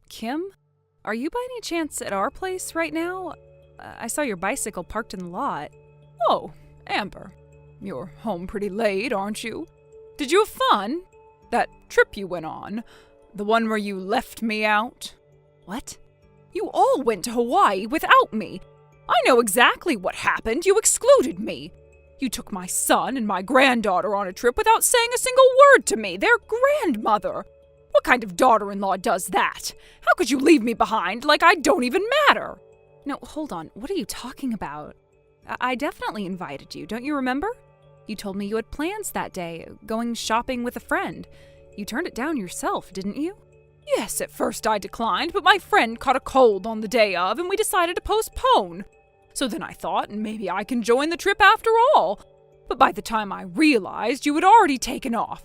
Kim? Are you by any chance at our place right now? I saw your bicycle parked in the lot. Oh, Amber. You're home pretty late, aren't you? Did you have fun? That trip you went on? The one where you left me out? What? You all went to Hawaii without me. I know exactly what happened. You excluded me. You took my son and my granddaughter on a trip without saying a single word to me, their grandmother. What kind of daughter-in-law does that? How could you leave me behind like I don't even matter? No, hold on. What are you talking about? I definitely invited you, don't you remember? You told me you had plans that day, going shopping with a friend. You turned it down yourself, didn't you? Yes, at first I declined, but my friend caught a cold on the day of, and we decided to postpone. So then I thought maybe I can join the trip after all. But by the time I realized, you had already taken off.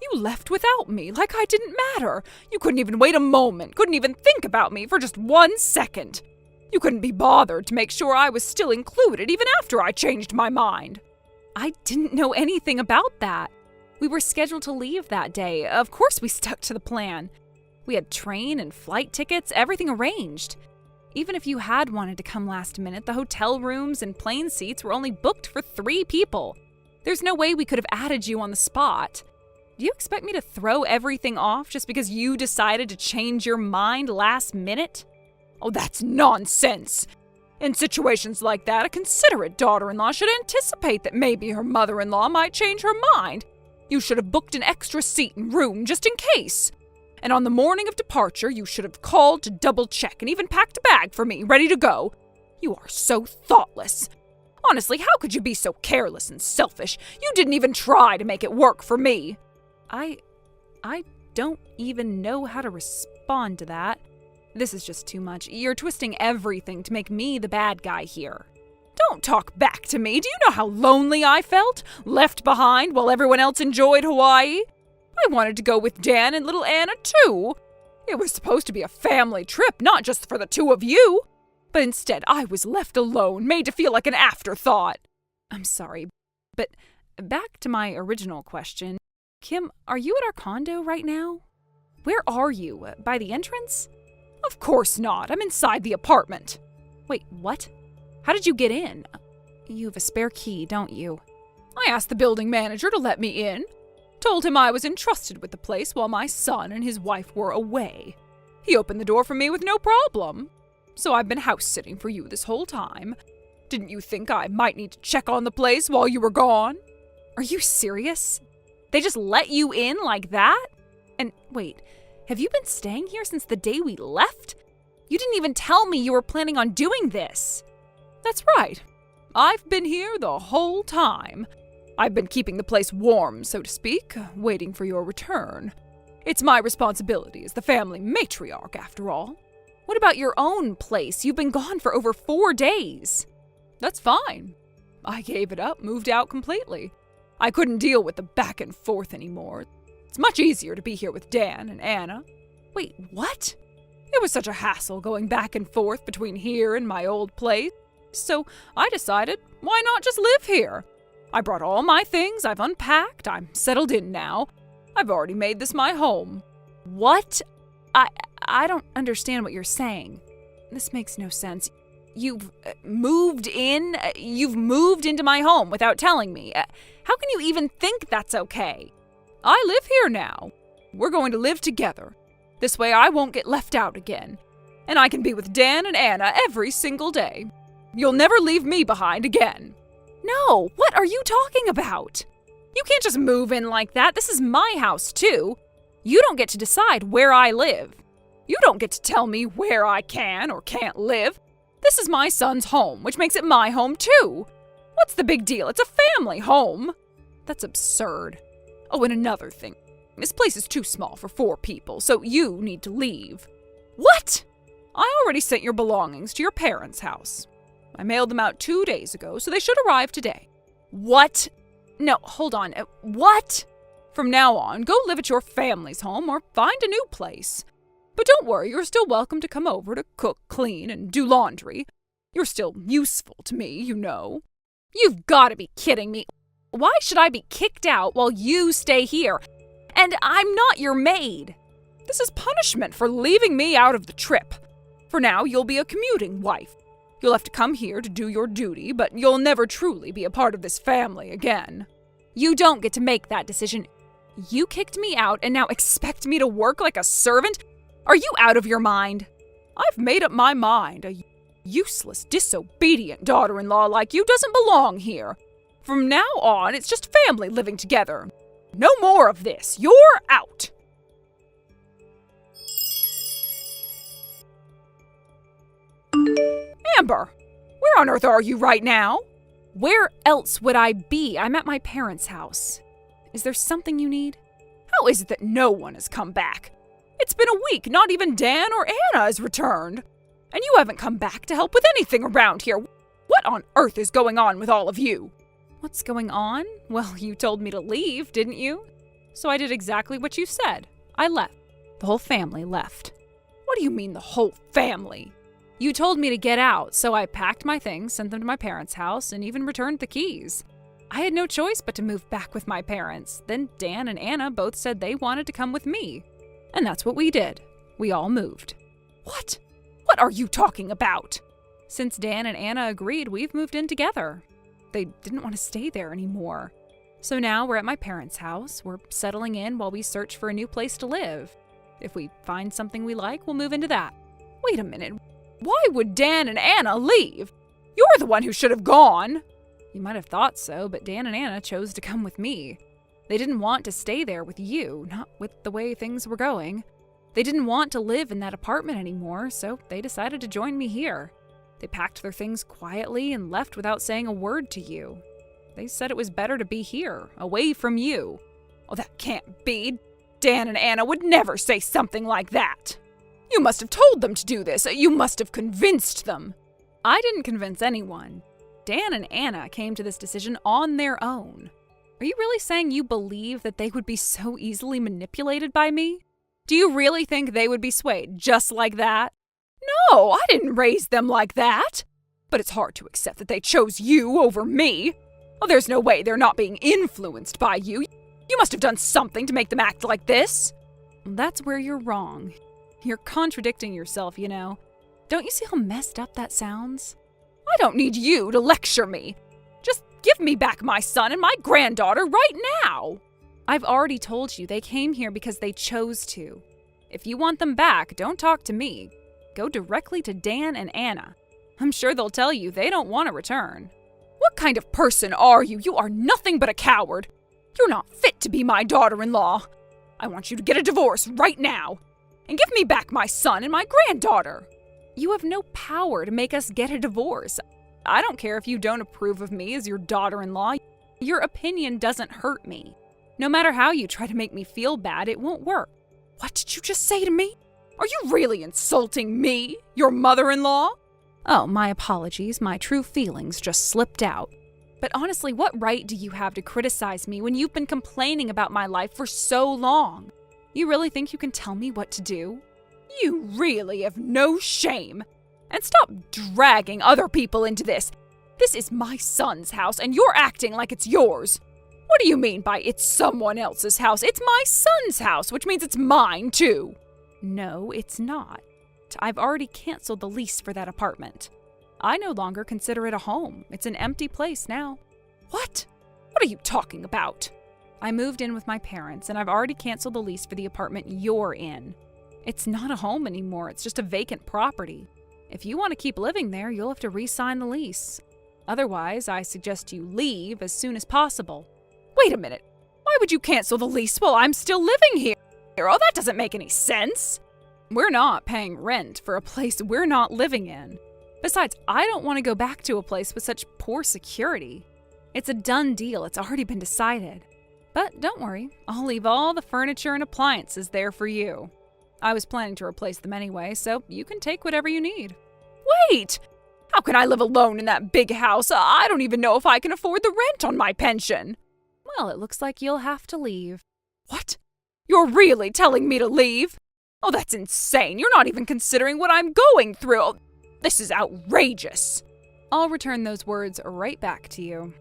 You left without me, like I didn't matter. You couldn't even wait a moment, couldn't even think about me for just 1 second. You couldn't be bothered to make sure I was still included even after I changed my mind. I didn't know anything about that. We were scheduled to leave that day. Of course we stuck to the plan. We had train and flight tickets, everything arranged. Even if you had wanted to come last minute, the hotel rooms and plane seats were only booked for 3 people. There's no way we could have added you on the spot. Do you expect me to throw everything off just because you decided to change your mind last minute? Oh, that's nonsense. In situations like that, a considerate daughter-in-law should anticipate that maybe her mother-in-law might change her mind. You should have booked an extra seat and room just in case. And on the morning of departure, you should have called to double-check and even packed a bag for me, ready to go. You are so thoughtless. Honestly, how could you be so careless and selfish? You didn't even try to make it work for me. I don't even know how to respond to that. This is just too much. You're twisting everything to make me the bad guy here. Don't talk back to me. Do you know how lonely I felt? Left behind while everyone else enjoyed Hawaii? I wanted to go with Dan and little Anna, too. It was supposed to be a family trip, not just for the 2 of you. But instead, I was left alone, made to feel like an afterthought. I'm sorry, but back to my original question. Kim, are you at our condo right now? Where are you? By the entrance? Of course not. I'm inside the apartment. Wait, what? How did you get in? You have a spare key, don't you? I asked the building manager to let me in. Told him I was entrusted with the place while my son and his wife were away. He opened the door for me with no problem. So I've been house-sitting for you this whole time. Didn't you think I might need to check on the place while you were gone? Are you serious? They just let you in like that? And wait, have you been staying here since the day we left? You didn't even tell me you were planning on doing this. That's right. I've been here the whole time. I've been keeping the place warm, so to speak, waiting for your return. It's my responsibility as the family matriarch, after all. What about your own place? You've been gone for over 4 days. That's fine. I gave it up, moved out completely. I couldn't deal with the back and forth anymore. It's much easier to be here with Dan and Anna. Wait, what? It was such a hassle going back and forth between here and my old place. So I decided, why not just live here? I brought all my things, I've unpacked, I'm settled in now. I've already made this my home. What? I don't understand what you're saying. This makes no sense. You've moved in? You've moved into my home without telling me. How can you even think that's okay? I live here now. We're going to live together. This way I won't get left out again. And I can be with Dan and Anna every single day. You'll never leave me behind again. No, what are you talking about? You can't just move in like that. This is my house, too. You don't get to decide where I live. You don't get to tell me where I can or can't live. This is my son's home, which makes it my home, too. What's the big deal? It's a family home. That's absurd. Oh, and another thing. This place is too small for 4 people, so you need to leave. What? I already sent your belongings to your parents' house. I mailed them out 2 days ago, so they should arrive today. What? No, hold on. What? From now on, go live at your family's home or find a new place. But don't worry, you're still welcome to come over to cook, clean, and do laundry. You're still useful to me, you know. You've got to be kidding me. Why should I be kicked out while you stay here? And I'm not your maid. This is punishment for leaving me out of the trip. For now, you'll be a commuting wife. You'll have to come here to do your duty, but you'll never truly be a part of this family again. You don't get to make that decision. You kicked me out and now expect me to work like a servant? Are you out of your mind? I've made up my mind. A useless, disobedient daughter-in-law like you doesn't belong here. From now on, it's just family living together. No more of this. You're out. Amber, where on earth are you right now? Where else would I be? I'm at my parents' house. Is there something you need? How is it that no one has come back? It's been a week, not even Dan or Anna has returned. And you haven't come back to help with anything around here. What on earth is going on with all of you? What's going on? Well, you told me to leave, didn't you? So I did exactly what you said. I left. The whole family left. What do you mean the whole family? You told me to get out, so I packed my things, sent them to my parents' house, and even returned the keys. I had no choice but to move back with my parents. Then Dan and Anna both said they wanted to come with me. And that's what we did. We all moved. What? What are you talking about? Since Dan and Anna agreed, we've moved in together. They didn't want to stay there anymore. So now we're at my parents' house. We're settling in while we search for a new place to live. If we find something we like, we'll move into that. Wait a minute. Why would Dan and Anna leave? You're the one who should have gone. You might have thought so, but Dan and Anna chose to come with me. They didn't want to stay there with you, not with the way things were going. They didn't want to live in that apartment anymore, so they decided to join me here. They packed their things quietly and left without saying a word to you. They said it was better to be here, away from you. Oh, that can't be. Dan and Anna would never say something like that. You must have told them to do this. You must have convinced them. I didn't convince anyone. Dan and Anna came to this decision on their own. Are you really saying you believe that they would be so easily manipulated by me? Do you really think they would be swayed just like that? No, I didn't raise them like that. But it's hard to accept that they chose you over me. Oh, there's no way they're not being influenced by you. You must have done something to make them act like this. That's where you're wrong. You're contradicting yourself, you know. Don't you see how messed up that sounds? I don't need you to lecture me. Just give me back my son and my granddaughter right now. I've already told you they came here because they chose to. If you want them back, don't talk to me. Go directly to Dan and Anna. I'm sure they'll tell you they don't want to return. What kind of person are you? You are nothing but a coward. You're not fit to be my daughter-in-law. I want you to get a divorce right now. And give me back my son and my granddaughter. You have no power to make us get a divorce. I don't care if you don't approve of me as your daughter-in-law. Your opinion doesn't hurt me. No matter how you try to make me feel bad, it won't work. What did you just say to me? Are you really insulting me, your mother-in-law? Oh, my apologies. My true feelings just slipped out. But honestly, what right do you have to criticize me when you've been complaining about my life for so long? You really think you can tell me what to do? You really have no shame. And stop dragging other people into this. This is my son's house, and you're acting like it's yours. What do you mean by it's someone else's house? It's my son's house, which means it's mine, too. No, it's not. I've already canceled the lease for that apartment. I no longer consider it a home. It's an empty place now. What? What are you talking about? I moved in with my parents, and I've already canceled the lease for the apartment you're in. It's not a home anymore. It's just a vacant property. If you want to keep living there, you'll have to re-sign the lease. Otherwise, I suggest you leave as soon as possible. Wait a minute. Why would you cancel the lease while I'm still living here? Oh, that doesn't make any sense. We're not paying rent for a place we're not living in. Besides, I don't want to go back to a place with such poor security. It's a done deal. It's already been decided. But don't worry, I'll leave all the furniture and appliances there for you. I was planning to replace them anyway, so you can take whatever you need. Wait! How can I live alone in that big house? I don't even know if I can afford the rent on my pension. Well, it looks like you'll have to leave. What? You're really telling me to leave? Oh, that's insane. You're not even considering what I'm going through. This is outrageous. I'll return those words right back to you.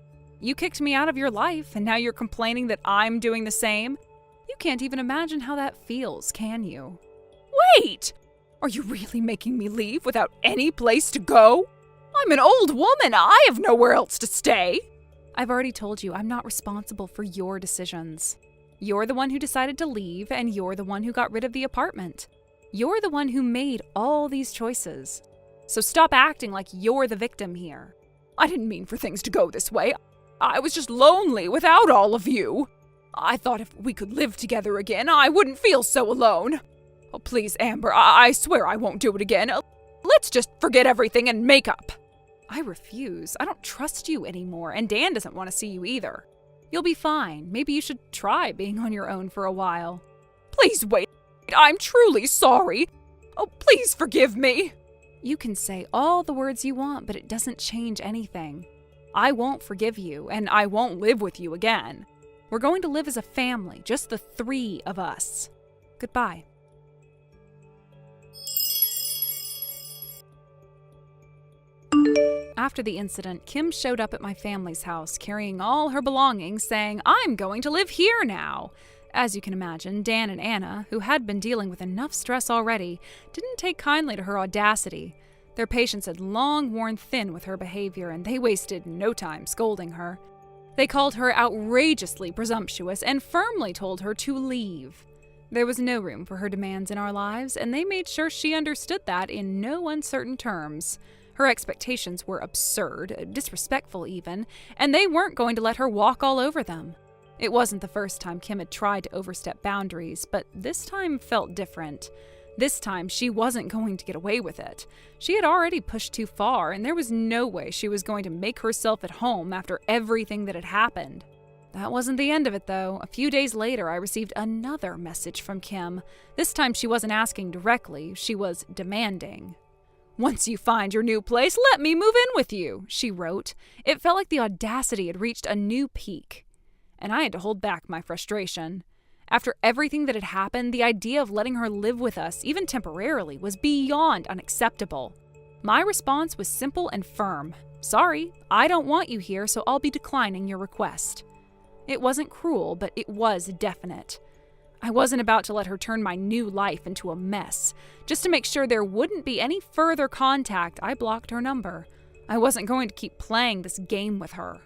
You kicked me out of your life, and now you're complaining that I'm doing the same? You can't even imagine how that feels, can you? Wait! Are you really making me leave without any place to go? I'm an old woman. I have nowhere else to stay. I've already told you I'm not responsible for your decisions. You're the one who decided to leave, and you're the one who got rid of the apartment. You're the one who made all these choices. So stop acting like you're the victim here. I didn't mean for things to go this way. I was just lonely without all of you. I thought if we could live together again, I wouldn't feel so alone. Oh, please, Amber, I swear I won't do it again. Let's just forget everything and make up. I refuse. I don't trust you anymore, and Dan doesn't want to see you either. You'll be fine. Maybe you should try being on your own for a while. Please wait. I'm truly sorry. Oh, please forgive me. You can say all the words you want, but it doesn't change anything. I won't forgive you, and I won't live with you again. We're going to live as a family, just the three of us. Goodbye. After the incident, Kim showed up at my family's house carrying all her belongings, saying, "I'm going to live here now." As you can imagine, Dan and Anna, who had been dealing with enough stress already, didn't take kindly to her audacity. Their patience had long worn thin with her behavior, and they wasted no time scolding her. They called her outrageously presumptuous and firmly told her to leave. There was no room for her demands in our lives, and they made sure she understood that in no uncertain terms. Her expectations were absurd, disrespectful even, and they weren't going to let her walk all over them. It wasn't the first time Kim had tried to overstep boundaries, but this time felt different. This time, she wasn't going to get away with it. She had already pushed too far, and there was no way she was going to make herself at home after everything that had happened. That wasn't the end of it, though. A few days later, I received another message from Kim. This time, she wasn't asking directly, she was demanding. "Once you find your new place, let me move in with you," she wrote. It felt like the audacity had reached a new peak, and I had to hold back my frustration. After everything that had happened, the idea of letting her live with us, even temporarily, was beyond unacceptable. My response was simple and firm. "Sorry, I don't want you here, so I'll be declining your request." It wasn't cruel, but it was definite. I wasn't about to let her turn my new life into a mess. Just to make sure there wouldn't be any further contact, I blocked her number. I wasn't going to keep playing this game with her.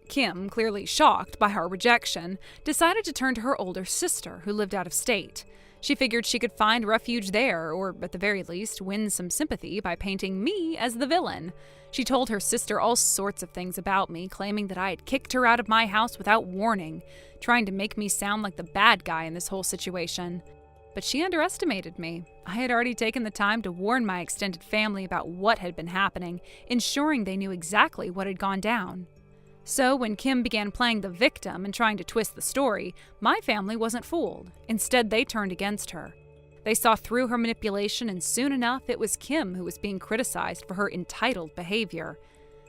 Kim, clearly shocked by our rejection, decided to turn to her older sister, who lived out of state. She figured she could find refuge there, or at the very least, win some sympathy by painting me as the villain. She told her sister all sorts of things about me, claiming that I had kicked her out of my house without warning, trying to make me sound like the bad guy in this whole situation. But she underestimated me. I had already taken the time to warn my extended family about what had been happening, ensuring they knew exactly what had gone down. So when Kim began playing the victim and trying to twist the story, my family wasn't fooled. Instead, they turned against her. They saw through her manipulation, and soon enough, it was Kim who was being criticized for her entitled behavior.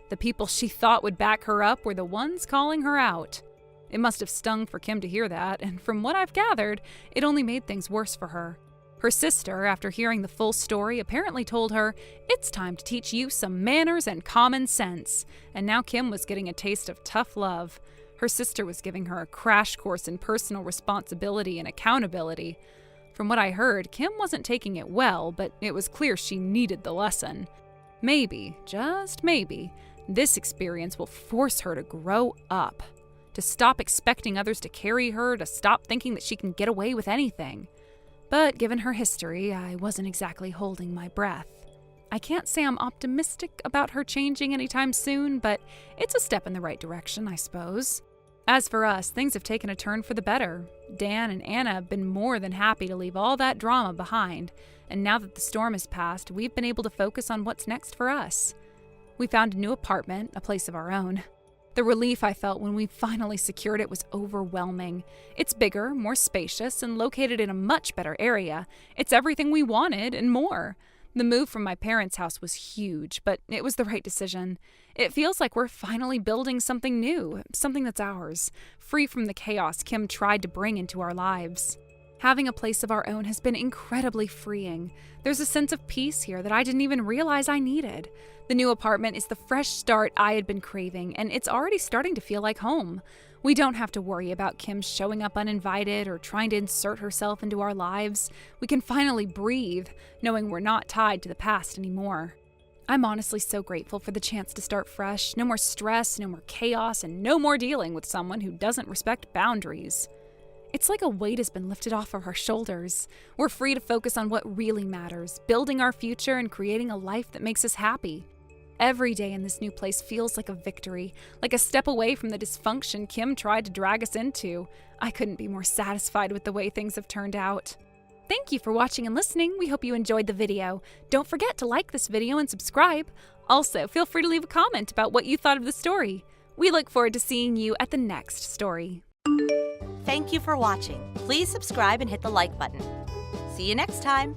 The people she thought would back her up were the ones calling her out. It must have stung for Kim to hear that, and from what I've gathered, it only made things worse for her. Her sister, after hearing the full story, apparently told her, "It's time to teach you some manners and common sense." And now Kim was getting a taste of tough love. Her sister was giving her a crash course in personal responsibility and accountability. From what I heard, Kim wasn't taking it well, but it was clear she needed the lesson. Maybe, just maybe, this experience will force her to grow up, to stop expecting others to carry her, to stop thinking that she can get away with anything. But given her history, I wasn't exactly holding my breath. I can't say I'm optimistic about her changing anytime soon, but it's a step in the right direction, I suppose. As for us, things have taken a turn for the better. Dan and Anna have been more than happy to leave all that drama behind, and now that the storm has passed, we've been able to focus on what's next for us. We found a new apartment, a place of our own. The relief I felt when we finally secured it was overwhelming. It's bigger, more spacious, and located in a much better area. It's everything we wanted and more. The move from my parents' house was huge, but it was the right decision. It feels like we're finally building something new, something that's ours, free from the chaos Kim tried to bring into our lives. Having a place of our own has been incredibly freeing. There's a sense of peace here that I didn't even realize I needed. The new apartment is the fresh start I had been craving, and it's already starting to feel like home. We don't have to worry about Kim showing up uninvited or trying to insert herself into our lives. We can finally breathe, knowing we're not tied to the past anymore. I'm honestly so grateful for the chance to start fresh. No more stress, no more chaos, and no more dealing with someone who doesn't respect boundaries. It's like a weight has been lifted off of our shoulders. We're free to focus on what really matters, building our future and creating a life that makes us happy. Every day in this new place feels like a victory, like a step away from the dysfunction Kim tried to drag us into. I couldn't be more satisfied with the way things have turned out. Thank you for watching and listening. We hope you enjoyed the video. Don't forget to like this video and subscribe. Also, feel free to leave a comment about what you thought of the story. We look forward to seeing you at the next story. Thank you for watching. Please subscribe and hit the like button. See you next time.